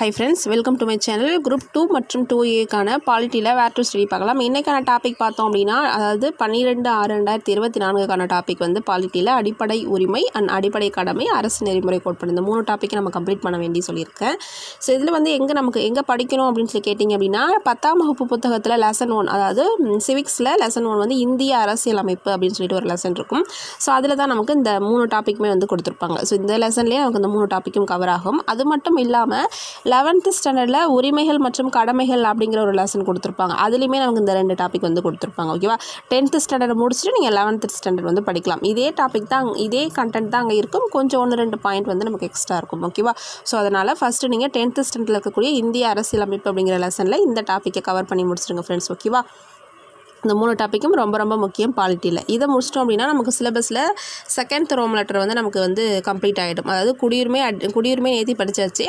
Hi friends, welcome to my channel. Group 2 மற்றும் 2A பாலிட்டியில் where to study பார்க்கலாம். இன்றைக்கான topic பார்த்தோம் அப்படின்னா, அதாவது 12/6/2024 டாபிக் வந்து பாலிட்டியில் அடிப்படை உரிமை அண்ட் அடிப்படை கடமை, அரசு நெறிமுறை கோட்பாடு, இந்த 3 டாப்பிக்கை நம்ம கம்ப்ளீட் பண்ண வேண்டி சொல்லியிருக்கேன். ஸோ இதில் வந்து நமக்கு எங்கே படிக்கணும் அப்படின்னு சொல்லி கேட்டிங்க அப்படின்னா, 10ஆம் வகுப்பு புத்தகத்தில் லெசன் 1, அதாவது சிவிக்ஸில் லெசன் 1 வந்து இந்திய அரசியல் அமைப்பு அப்படின்னு சொல்லிட்டு ஒரு லெசன் இருக்கும். ஸோ அதில் தான் நமக்கு இந்த 3 டாப்பிக்குமே வந்து கொடுத்துருப்பாங்க. ஸோ இந்த லெசன்லேயே நமக்கு இந்த 3 டாப்பிக்கும் கவர் ஆகும். அது மட்டும் இல்லாமல் 11th ஸ்டாண்டர்டில் உரிமைகள் மற்றும் கடமைகள் அப்படிங்கிற ஒரு லெசன் கொடுத்துருப்பாங்க. அதுலேயுமே நமக்கு இந்த 2 டாபிக் வந்து கொடுத்துருப்பாங்க. ஓகேவா? 10th ஸ்டாண்டர்ட் முடிச்சுட்டு நீங்கள் 11th ஸ்டாண்டர்ட் வந்து படிக்கலாம். இதே டாபிக் தான், இதே கண்டென்ட் தான் அங்கே இருக்கும். கொஞ்சம் 1-2 பாயிண்ட் வந்து நமக்கு எக்ஸ்ட்ரா இருக்கும். ஓகேவா? ஸோ அதனால் ஃபஸ்ட்டு நீங்கள் 10th ஸ்டாண்டர்டில் இருக்கக்கூடிய இந்திய அரசியல் அமைப்பு அப்படிங்கிற லெசனில் இந்த டாப்பிக்கை கவர் பண்ணி முடிச்சிடுங்க ஃப்ரெண்ட்ஸ். ஓகேவா? இந்த 3 டாப்பிக்கும் ரொம்ப ரொம்ப முக்கியம் பாலிட்டியில். இதை முடிச்சிட்டோம் அப்படின்னா நமக்கு சிலபஸில் செகண்ட் ரோம் லெட்டர் வந்து நமக்கு வந்து கம்ப்ளீட் ஆகிடும். அதாவது குடியுரிமை நேற்று படிச்சாச்சு.